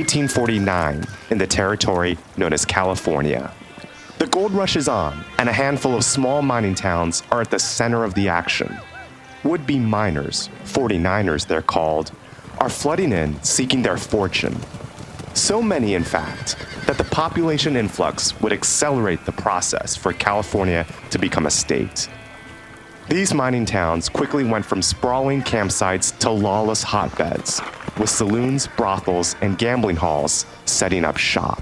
1849 in the territory known as California. The gold rush is on, and a handful of small mining towns are at the center of the action. Would-be miners, 49ers they're called, are flooding in seeking their fortune. So many, in fact, that the population influx would accelerate the process for California to become a state. These mining towns quickly went from sprawling campsites to lawless hotbeds, with saloons, brothels, and gambling halls setting up shop.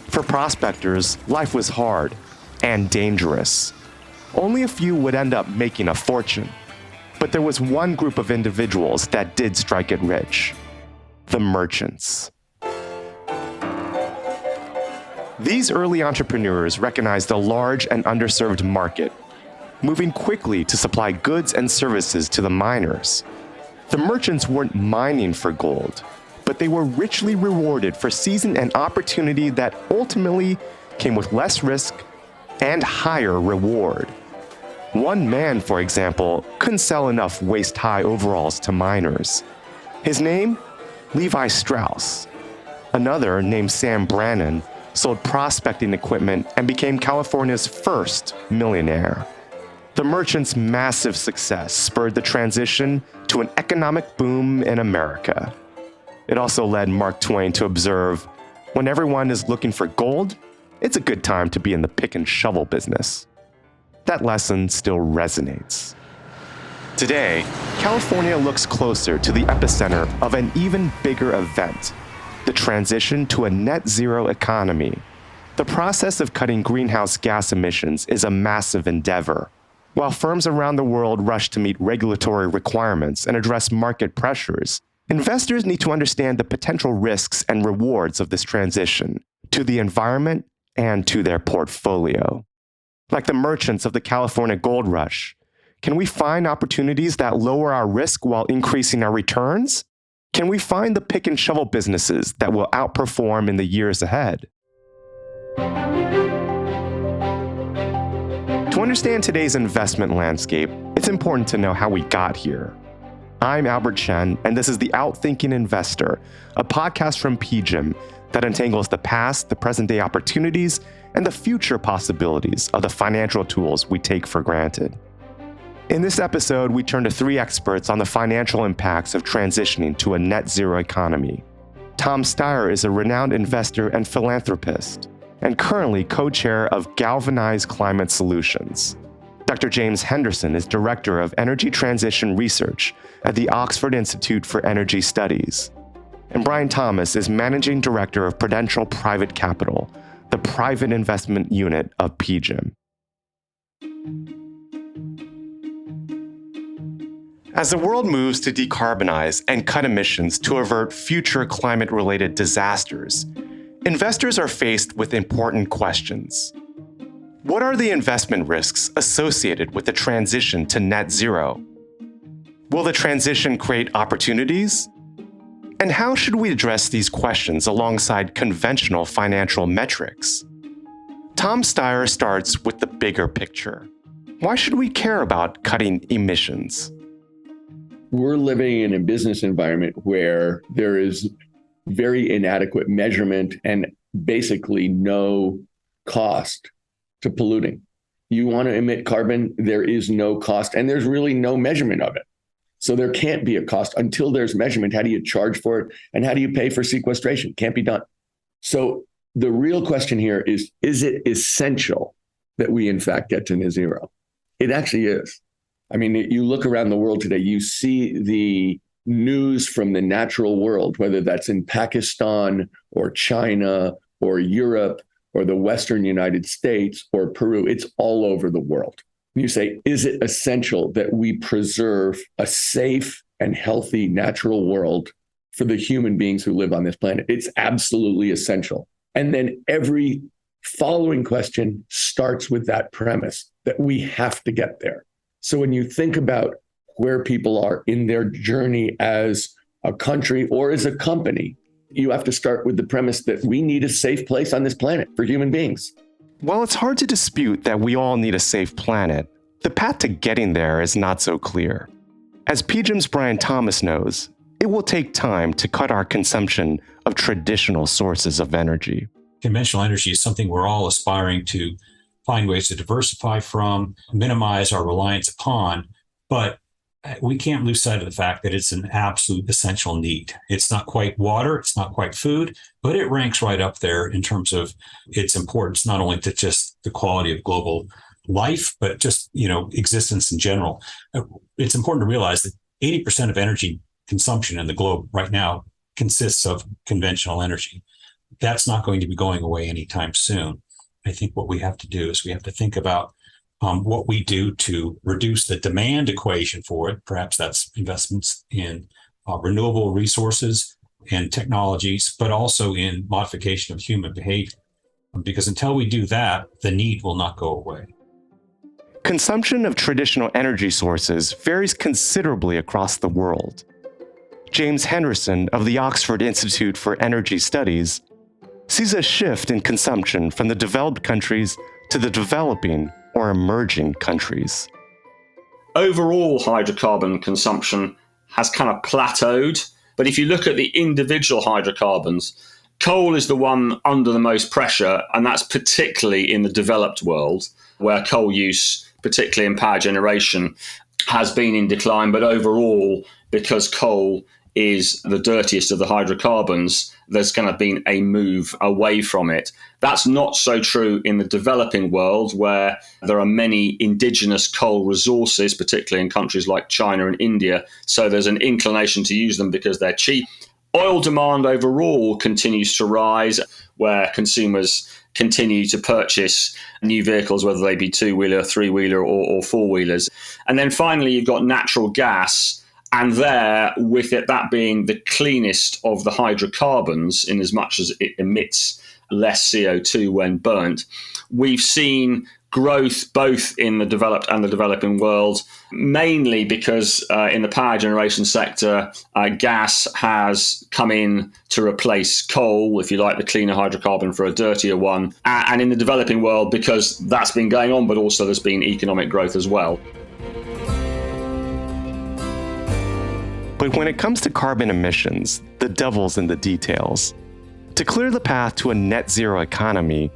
For prospectors, life was hard and dangerous. Only a few would end up making a fortune. But there was one group of individuals that did strike it rich: the merchants. These early entrepreneurs recognized a large and underserved market, moving quickly to supply goods and services to the miners. The merchants weren't mining for gold, but they were richly rewarded for seizing an opportunity that ultimately came with less risk and higher reward. One man, for example, couldn't sell enough waist-high overalls to miners. His name? Levi Strauss. Another, named Sam Brannan, sold prospecting equipment and became California's first millionaire. The merchants' massive success spurred the transition to an economic boom in America. It also led Mark Twain to observe, when everyone is looking for gold, it's a good time to be in the pick and shovel business. That lesson still resonates. Today, California looks closer to the epicenter of an even bigger event: the transition to a net zero economy. The process of cutting greenhouse gas emissions is a massive endeavor. While firms around the world rush to meet regulatory requirements and address market pressures, investors need to understand the potential risks and rewards of this transition to the environment and to their portfolio. Like the merchants of the California gold rush, can we find opportunities that lower our risk while increasing our returns? Can we find the pick and shovel businesses that will outperform in the years ahead? To understand today's investment landscape, it's important to know how we got here. I'm Albert Chen, and this is The Outthinking Investor, a podcast from PGIM that untangles the past, the present-day opportunities, and the future possibilities of the financial tools we take for granted. In this episode, we turn to three experts on the financial impacts of transitioning to a net zero economy. Tom Steyer is a renowned investor and philanthropist, and currently co-chair of Galvanize Climate Solutions. Dr. James Henderson is director of energy transition research at the Oxford Institute for Energy Studies. And Brian Thomas is managing director of Prudential Private Capital, the private investment unit of PGIM. As the world moves to decarbonize and cut emissions to avert future climate-related disasters, investors are faced with important questions. What are the investment risks associated with the transition to net zero? Will the transition create opportunities? And how should we address these questions alongside conventional financial metrics? Tom Steyer starts with the bigger picture. Why should we care about cutting emissions? We're living in a business environment where there is very inadequate measurement and basically no cost to polluting. You want to emit carbon, there is no cost, and there's really no measurement of it. So there can't be a cost until there's measurement. How do you charge for it? And how do you pay for sequestration? Can't be done. So the real question here is it essential that we in fact get to net zero? It actually is. I mean, you look around the world today, you see the news from the natural world, whether that's in Pakistan or China or Europe or the Western United States or Peru, it's all over the world. You say, is it essential that we preserve a safe and healthy natural world for the human beings who live on this planet? It's absolutely essential. And then every following question starts with that premise that we have to get there. So when you think about where people are in their journey as a country or as a company, you have to start with the premise that we need a safe place on this planet for human beings. While it's hard to dispute that we all need a safe planet, the path to getting there is not so clear. As PGIM's Brian Thomas knows, it will take time to cut our consumption of traditional sources of energy. Conventional energy is something we're all aspiring to find ways to diversify from, minimize our reliance upon, but we can't lose sight of the fact that it's an absolute essential need. It's not quite water, it's not quite food, but it ranks right up there in terms of its importance, not only to just the quality of global life, but just, existence in general. It's important to realize that 80% of energy consumption in the globe right now consists of conventional energy. That's not going to be going away anytime soon. I think what we have to do is we have to think about what we do to reduce the demand equation for it. Perhaps that's investments in renewable resources and technologies, but also in modification of human behavior. Because until we do that, the need will not go away. Consumption of traditional energy sources varies considerably across the world. James Henderson of the Oxford Institute for Energy Studies sees a shift in consumption from the developed countries to the developing or emerging countries. Overall, hydrocarbon consumption has kind of plateaued. But if you look at the individual hydrocarbons, coal is the one under the most pressure, and that's particularly in the developed world, where coal use, particularly in power generation, has been in decline. But overall, because coal is the dirtiest of the hydrocarbons, there's kind of been a move away from it. That's not so true in the developing world, where there are many indigenous coal resources, particularly in countries like China and India. So there's an inclination to use them because they're cheap. Oil demand overall continues to rise, where consumers continue to purchase new vehicles, whether they be two-wheeler, three-wheeler, or four-wheelers. And then finally, you've got natural gas. And there, with it, that being the cleanest of the hydrocarbons, in as much as it emits less CO2 when burnt, we've seen growth both in the developed and the developing world, mainly because in the power generation sector, gas has come in to replace coal, if you like, the cleaner hydrocarbon for a dirtier one. And in the developing world, because that's been going on, but also there's been economic growth as well. But when it comes to carbon emissions, the devil's in the details. To clear the path to a net zero economy,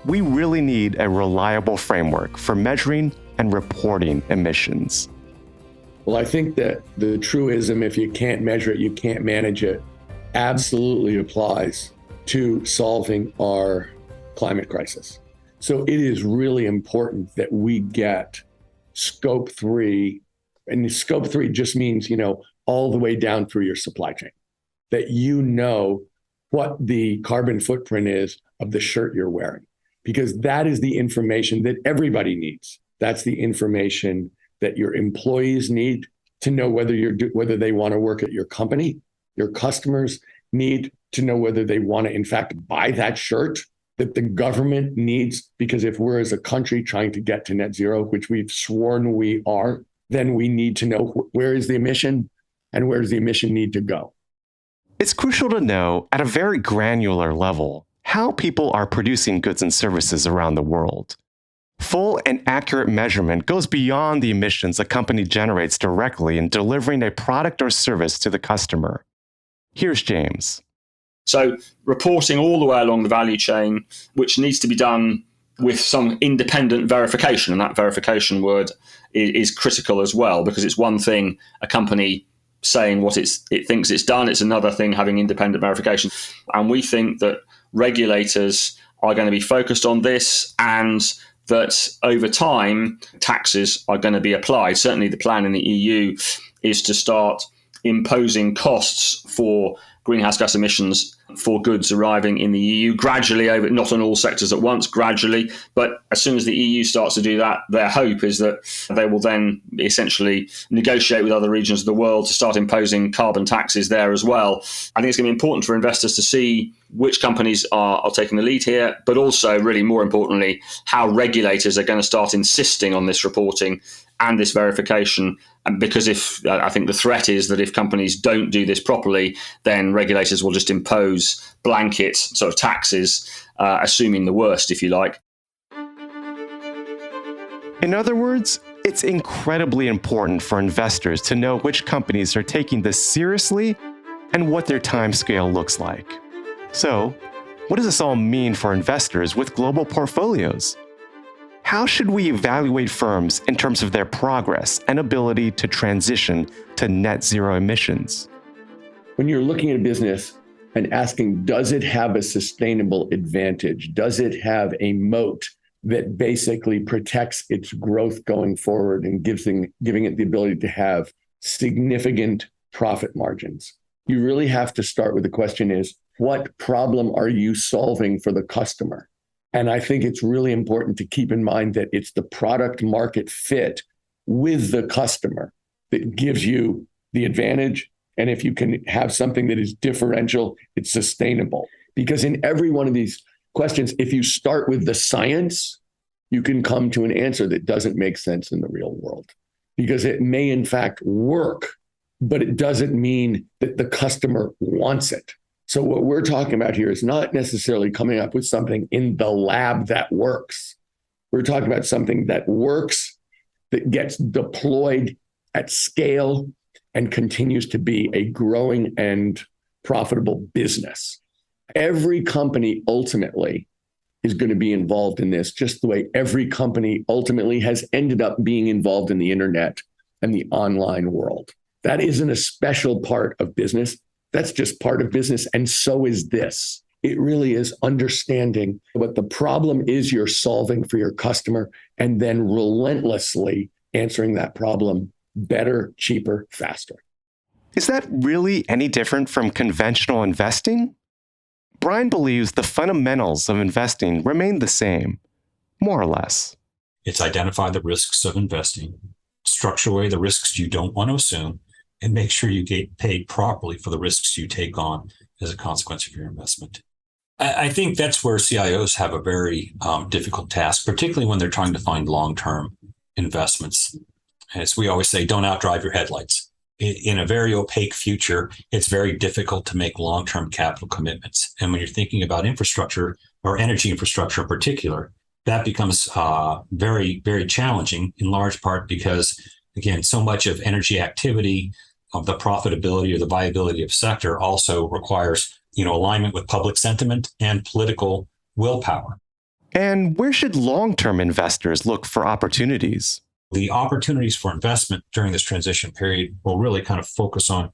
we really need a reliable framework for measuring and reporting emissions. Well, I think that the truism, if you can't measure it, you can't manage it, absolutely applies to solving our climate crisis. So it is really important that we get Scope 3, and Scope 3 just means, all the way down through your supply chain, that what the carbon footprint is of the shirt you're wearing, because that is the information that everybody needs. That's the information that your employees need to know whether they want to work at your company. Your customers need to know whether they want to, in fact, buy that shirt. That the government needs, because if we're as a country trying to get to net zero, which we've sworn we are, then we need to know where is the emission and where does the emission need to go. It's crucial to know at a very granular level how people are producing goods and services around the world. Full and accurate measurement goes beyond the emissions a company generates directly in delivering a product or service to the customer. Here's James. So reporting all the way along the value chain, which needs to be done with some independent verification, and that verification word is critical as well, because it's one thing a company saying what it thinks it's done, it's another thing having independent verification. And we think that regulators are going to be focused on this, and that over time taxes are going to be applied. Certainly the plan in the EU is to start imposing costs for greenhouse gas emissions for goods arriving in the EU gradually, over, not on all sectors at once, gradually. But as soon as the EU starts to do that, their hope is that they will then essentially negotiate with other regions of the world to start imposing carbon taxes there as well. I think it's going to be important for investors to see which companies are taking the lead here, but also, really more importantly, how regulators are going to start insisting on this reporting and this verification. And because I think the threat is that if companies don't do this properly, then regulators will just impose blanket sort of taxes, assuming the worst, if you like. In other words, it's incredibly important for investors to know which companies are taking this seriously and what their timescale looks like. So, what does this all mean for investors with global portfolios? How should we evaluate firms in terms of their progress and ability to transition to net zero emissions? When you're looking at a business and asking, does it have a sustainable advantage? Does it have a moat that basically protects its growth going forward and giving it the ability to have significant profit margins? You really have to start with the question is, what problem are you solving for the customer? And I think it's really important to keep in mind that it's the product market fit with the customer that gives you the advantage. And if you can have something that is differential, it's sustainable. Because in every one of these questions, if you start with the science, you can come to an answer that doesn't make sense in the real world. Because it may in fact work, but it doesn't mean that the customer wants it. So what we're talking about here is not necessarily coming up with something in the lab that works. We're talking about something that works, that gets deployed at scale and continues to be a growing and profitable business. Every company ultimately is going to be involved in this, just the way every company ultimately has ended up being involved in the internet and the online world. That isn't a special part of business. That's just part of business. And so is this. It really is understanding what the problem is you're solving for your customer and then relentlessly answering that problem better, cheaper, faster. Is that really any different from conventional investing? Brian believes the fundamentals of investing remain the same, more or less. It's identify the risks of investing, structure away the risks you don't want to assume, and make sure you get paid properly for the risks you take on as a consequence of your investment. I think that's where CIOs have a very difficult task, particularly when they're trying to find long-term investments. As we always say, don't outdrive your headlights. In a very opaque future, it's very difficult to make long-term capital commitments. And when you're thinking about infrastructure or energy infrastructure in particular, that becomes very, very challenging in large part because, again, so much of energy activity, of the profitability or the viability of sector also requires, alignment with public sentiment and political willpower. And where should long-term investors look for opportunities? The opportunities for investment during this transition period will really kind of focus on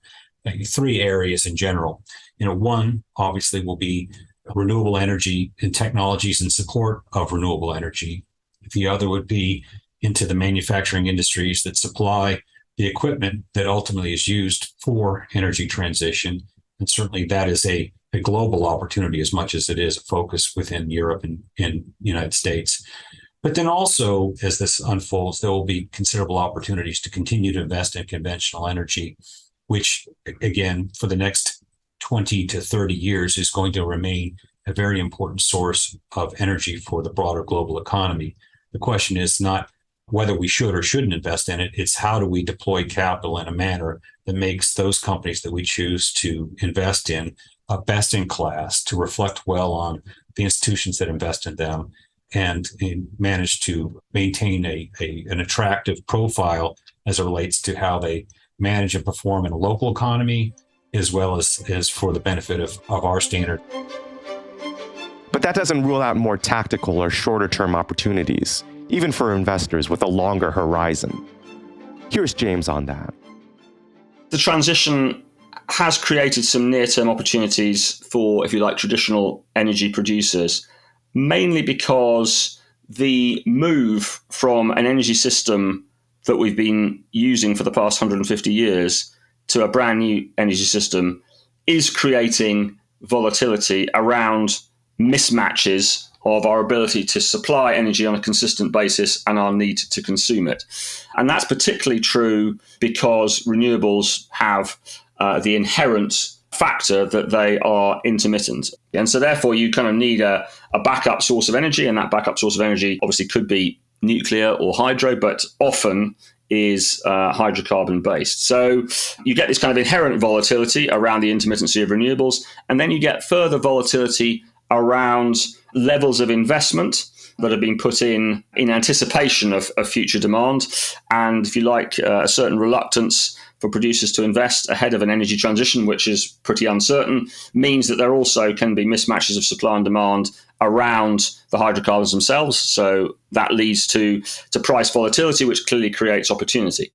three areas in general. One obviously will be renewable energy and technologies in support of renewable energy. The other would be into the manufacturing industries that supply the equipment that ultimately is used for energy transition. And certainly that is a global opportunity as much as it is a focus within Europe and the United States. But then also, as this unfolds, there will be considerable opportunities to continue to invest in conventional energy, which, again, for the next 20 to 30 years is going to remain a very important source of energy for the broader global economy. The question is not whether we should or shouldn't invest in it. It's how do we deploy capital in a manner that makes those companies that we choose to invest in best in class, to reflect well on the institutions that invest in them, and manage to maintain an attractive profile as it relates to how they manage and perform in a local economy, as well as for the benefit of our standard. But that doesn't rule out more tactical or shorter-term opportunities, even for investors with a longer horizon. Here's James on that. The transition has created some near-term opportunities for, if you like, traditional energy producers, mainly because the move from an energy system that we've been using for the past 150 years to a brand new energy system is creating volatility around mismatches of our ability to supply energy on a consistent basis and our need to consume it. And that's particularly true because renewables have the inherent factor that they are intermittent. And so therefore you kind of need a backup source of energy, and that backup source of energy obviously could be nuclear or hydro, but often is hydrocarbon based. So you get this kind of inherent volatility around the intermittency of renewables, and then you get further volatility around levels of investment that have been put in anticipation of future demand, and if you like, a certain reluctance for producers to invest ahead of an energy transition, which is pretty uncertain, means that there also can be mismatches of supply and demand around the hydrocarbons themselves. So that leads to price volatility, which clearly creates opportunity.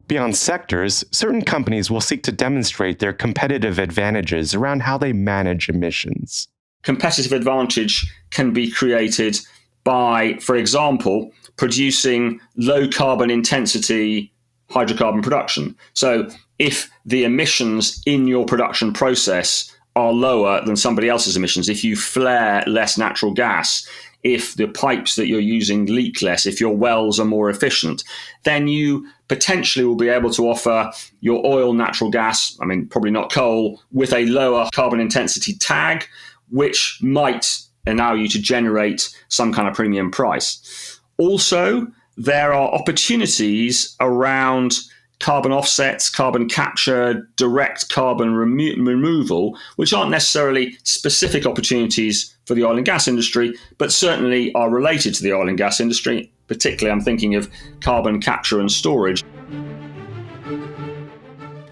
Beyond sectors, certain companies will seek to demonstrate their competitive advantages around how they manage emissions. Competitive advantage can be created by, for example, producing low carbon intensity hydrocarbon production. So if the emissions in your production process are lower than somebody else's emissions, if you flare less natural gas, if the pipes that you're using leak less, if your wells are more efficient, then you potentially will be able to offer your oil, natural gas, probably not coal, with a lower carbon intensity tag, which might allow you to generate some kind of premium price. Also, there are opportunities around carbon offsets, carbon capture, direct carbon removal, which aren't necessarily specific opportunities for the oil and gas industry, but certainly are related to the oil and gas industry. Particularly, I'm thinking of carbon capture and storage.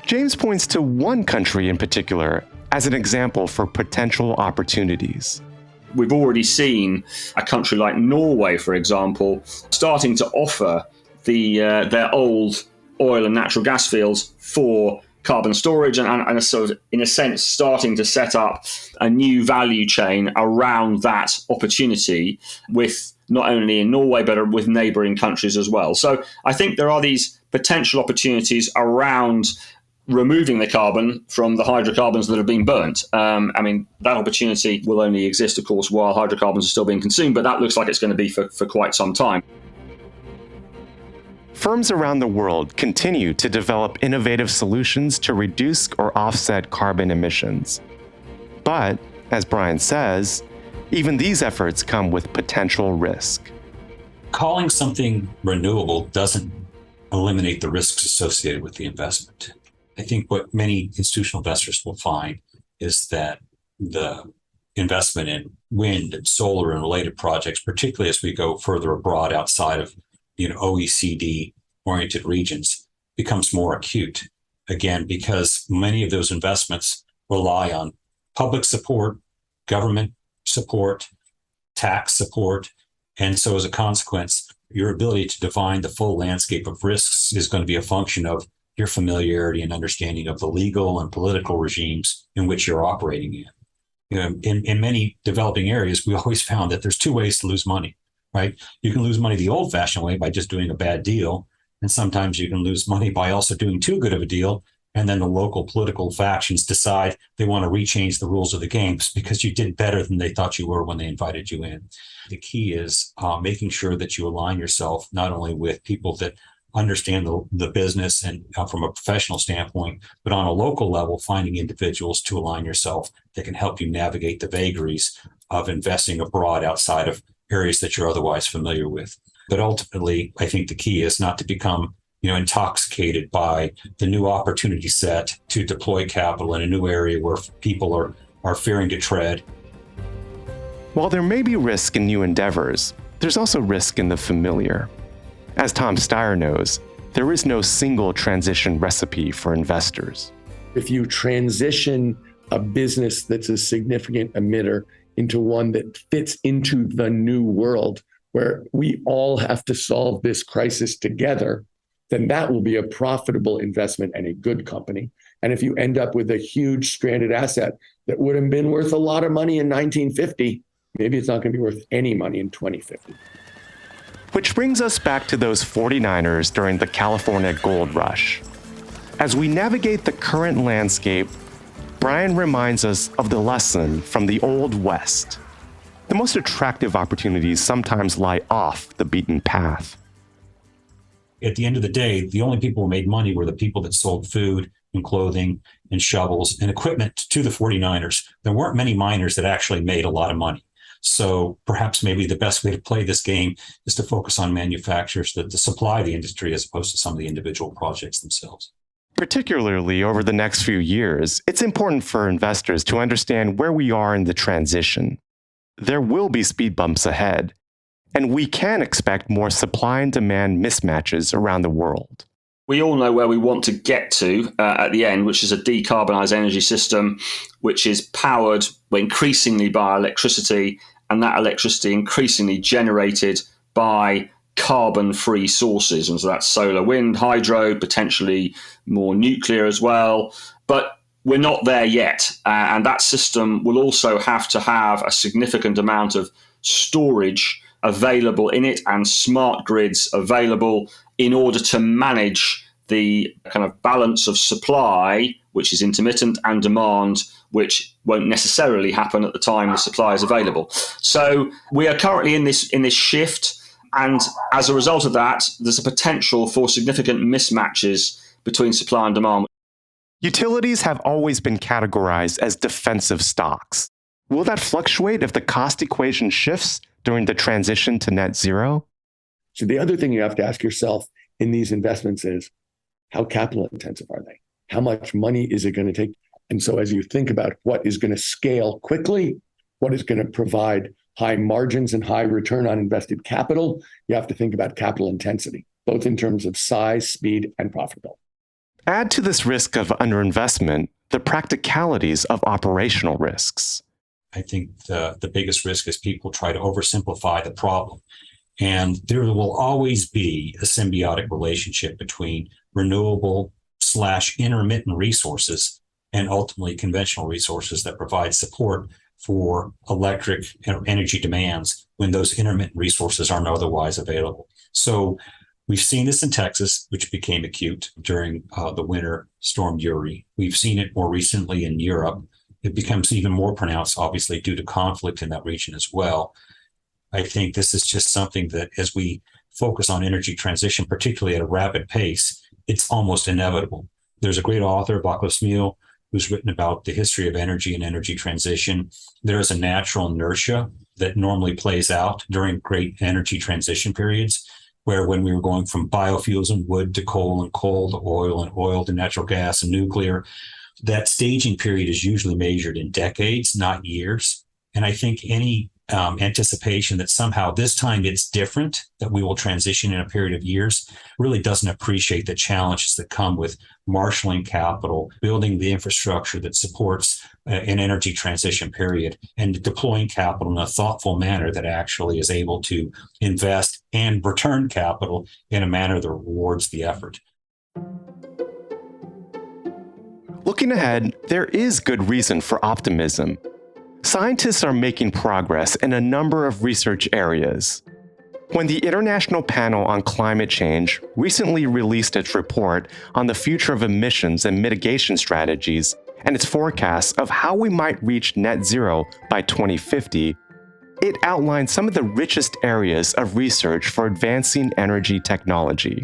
James points to one country in particular as an example for potential opportunities. We've already seen a country like Norway, for example, starting to offer their old oil and natural gas fields for carbon storage and sort of, in a sense, starting to set up a new value chain around that opportunity with not only in Norway, but with neighbouring countries as well. So I think there are these potential opportunities around removing the carbon from the hydrocarbons that have been burnt. That opportunity will only exist, of course, while hydrocarbons are still being consumed, but that looks like it's going to be for quite some time. Firms around the world continue to develop innovative solutions to reduce or offset carbon emissions. But, as Brian says, even these efforts come with potential risk. Calling something renewable doesn't eliminate the risks associated with the investment. I think what many institutional investors will find is that the investment in wind and solar and related projects, particularly as we go further abroad outside of OECD-oriented regions, becomes more acute. Again, because many of those investments rely on public support, government support, tax support, and so as a consequence, your ability to define the full landscape of risks is going to be a function of your familiarity and understanding of the legal and political regimes in which you're operating in. In many developing areas, we always found that there's two ways to lose money, right? You can lose money the old-fashioned way by just doing a bad deal, and sometimes you can lose money by also doing too good of a deal, and then the local political factions decide they want to rechange the rules of the games because you did better than they thought you were when they invited you in. The key is making sure that you align yourself not only with people that understand the business and from a professional standpoint, but on a local level, finding individuals to align yourself that can help you navigate the vagaries of investing abroad outside of areas that you're otherwise familiar with. But ultimately, I think the key is not to become intoxicated by the new opportunity set to deploy capital in a new area where people are fearing to tread. While there may be risk in new endeavors, there's also risk in the familiar. As Tom Steyer knows, there is no single transition recipe for investors. If you transition a business that's a significant emitter into one that fits into the new world where we all have to solve this crisis together, then that will be a profitable investment and a good company. And if you end up with a huge stranded asset that would have been worth a lot of money in 1950, maybe it's not going to be worth any money in 2050. Which brings us back to those 49ers during the California gold rush. As we navigate the current landscape, Brian reminds us of the lesson from the Old West. The most attractive opportunities sometimes lie off the beaten path. At the end of the day, the only people who made money were the people that sold food and clothing and shovels and equipment to the 49ers. There weren't many miners that actually made a lot of money. So perhaps maybe the best way to play this game is to focus on manufacturers that supply the industry as opposed to some of the individual projects themselves. Particularly over the next few years, it's important for investors to understand where we are in the transition. There will be speed bumps ahead, and we can expect more supply and demand mismatches around the world. we all know where we want to get to at the end, which is a decarbonised energy system, which is powered increasingly by electricity, and that electricity increasingly generated by carbon-free sources. And so that's solar, wind, hydro, potentially more nuclear as well. But we're not there yet. And that system will also have to have a significant amount of storage available in it and smart grids available in order to manage the kind of balance of supply, which is intermittent, and demand, which won't necessarily happen at the time the supply is available. So we are currently in this shift. And as a result of that, there's a potential for significant mismatches between supply and demand. Utilities have always been categorized as defensive stocks. Will that fluctuate if the cost equation shifts during the transition to net zero? So the other thing you have to ask yourself in these investments is, how capital intensive are they? How much money is it going to take? And so as you think about what is going to scale quickly, what is going to provide high margins and high return on invested capital, you have to think about capital intensity, both in terms of size, speed, and profitability. Add to this risk of underinvestment the practicalities of operational risks. I think the biggest risk is people try to oversimplify the problem. And there will always be a symbiotic relationship between renewable/intermittent resources and ultimately conventional resources that provide support for electric energy demands when those intermittent resources aren't otherwise available. So we've seen this in Texas, which became acute during the winter storm Uri. We've seen it more recently in Europe. It becomes even more pronounced, obviously, due to conflict in that region as well. I think this is just something that as we focus on energy transition, particularly at a rapid pace, it's almost inevitable. There's a great author, Václav Smil, who's written about the history of energy and energy transition. There is a natural inertia that normally plays out during great energy transition periods, where when we were going from biofuels and wood to coal to oil and oil to natural gas and nuclear, that staging period is usually measured in decades, not years. And I think any anticipation that somehow this time it's different, that we will transition in a period of years, really doesn't appreciate the challenges that come with marshaling capital, building the infrastructure that supports an energy transition period, and deploying capital in a thoughtful manner that actually is able to invest and return capital in a manner that rewards the effort. Looking ahead, there is good reason for optimism. Scientists are making progress in a number of research areas. When the International Panel on Climate Change recently released its report on the future of emissions and mitigation strategies and its forecasts of how we might reach net zero by 2050, it outlined some of the richest areas of research for advancing energy technology,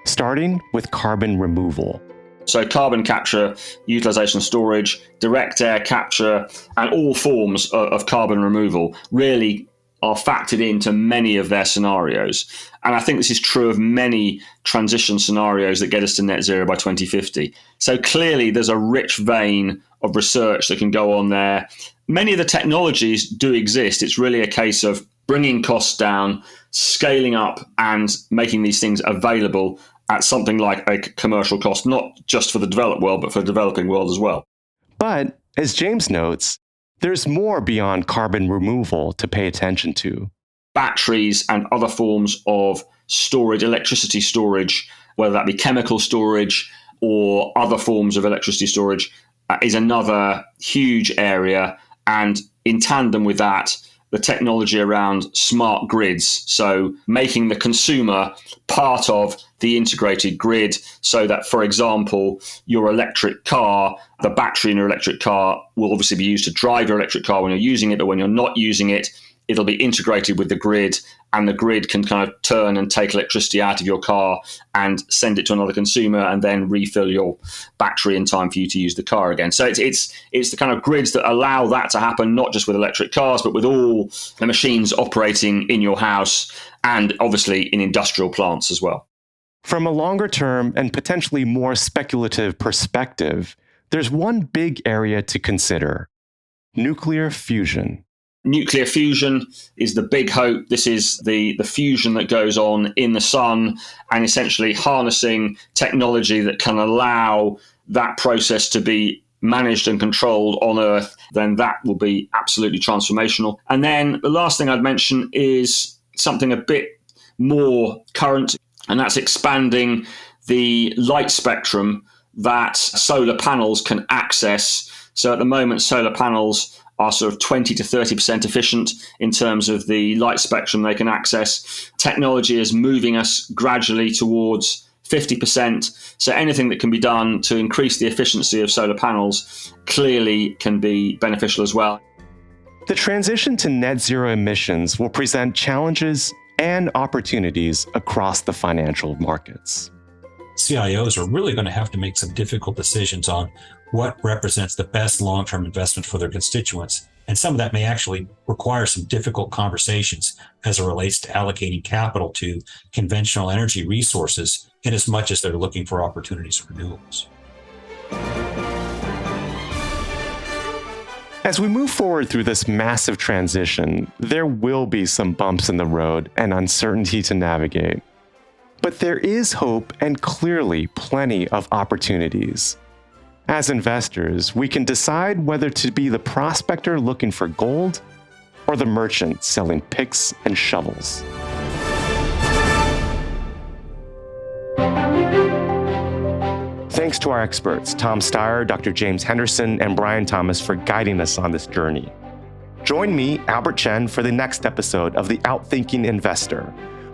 starting with carbon removal. So carbon capture, utilization, storage, direct air capture, and all forms of carbon removal really are factored into many of their scenarios. And I think this is true of many transition scenarios that get us to net zero by 2050. So clearly there's a rich vein of research that can go on there. Many of the technologies do exist. It's really a case of bringing costs down, scaling up, and making these things available at something like a commercial cost, not just for the developed world, but for the developing world as well. But, as James notes, there's more beyond carbon removal to pay attention to. Batteries and other forms of storage, electricity storage, whether that be chemical storage or other forms of electricity storage, is another huge area. And in tandem with that, the technology around smart grids. So making the consumer part of the integrated grid so that, for example, your electric car, the battery in your electric car will obviously be used to drive your electric car when you're using it, but when you're not using it, it'll be integrated with the grid, and the grid can kind of turn and take electricity out of your car and send it to another consumer and then refill your battery in time for you to use the car again. So it's the kind of grids that allow that to happen, not just with electric cars, but with all the machines operating in your house and obviously in industrial plants as well. From a longer term and potentially more speculative perspective, there's one big area to consider: nuclear fusion. Nuclear fusion is the big hope. This is the fusion that goes on in the sun, and essentially harnessing technology that can allow that process to be managed and controlled on Earth. Then that will be absolutely transformational. And then the last thing I'd mention is something a bit more current, and that's expanding the light spectrum that solar panels can access. So at the moment, solar panels are sort of 20 to 30% efficient in terms of the light spectrum they can access. Technology is moving us gradually towards 50%. So anything that can be done to increase the efficiency of solar panels clearly can be beneficial as well. The transition to net zero emissions will present challenges and opportunities across the financial markets. CIOs are really going to have to make some difficult decisions on what represents the best long-term investment for their constituents. And some of that may actually require some difficult conversations as it relates to allocating capital to conventional energy resources in as much as they're looking for opportunities for renewables. As we move forward through this massive transition, there will be some bumps in the road and uncertainty to navigate. But there is hope and clearly plenty of opportunities. As investors, we can decide whether to be the prospector looking for gold or the merchant selling picks and shovels. Thanks to our experts, Tom Steyer, Dr. James Henderson, and Brian Thomas for guiding us on this journey. Join me, Albert Chen, for the next episode of The Outthinking Investor,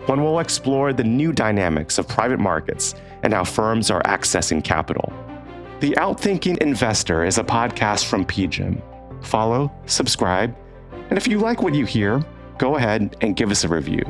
when we'll explore the new dynamics of private markets and how firms are accessing capital. The Outthinking Investor is a podcast from PGIM. Follow, subscribe, and if you like what you hear, go ahead and give us a review.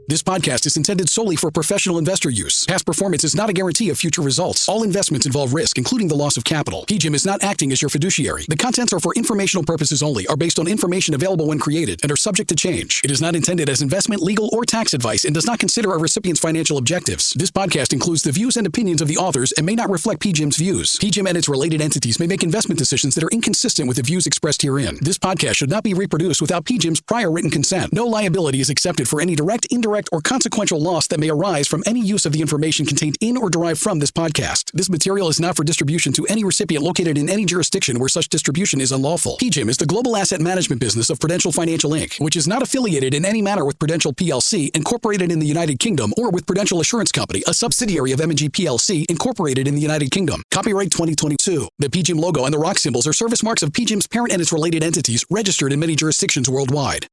This podcast is intended solely for professional investor use. Past performance is not a guarantee of future results. All investments involve risk, including the loss of capital. PGIM is not acting as your fiduciary. The contents are for informational purposes only, are based on information available when created, and are subject to change. It is not intended as investment, legal, or tax advice and does not consider a recipient's financial objectives. This podcast includes the views and opinions of the authors and may not reflect PGIM's views. PGIM and its related entities may make investment decisions that are inconsistent with the views expressed herein. This podcast should not be reproduced without PGIM's prior written consent. No liability is accepted for any direct, indirect, or consequential loss that may arise from any use of the information contained in or derived from this podcast. This material is not for distribution to any recipient located in any jurisdiction where such distribution is unlawful. PGIM is the global asset management business of Prudential Financial Inc., which is not affiliated in any manner with Prudential plc, incorporated in the United Kingdom, or with Prudential Assurance Company, a subsidiary of M&G plc, incorporated in the United Kingdom. Copyright 2022. The PGIM logo and the rock symbols are service marks of PGIM's parent and its related entities, registered in many jurisdictions worldwide.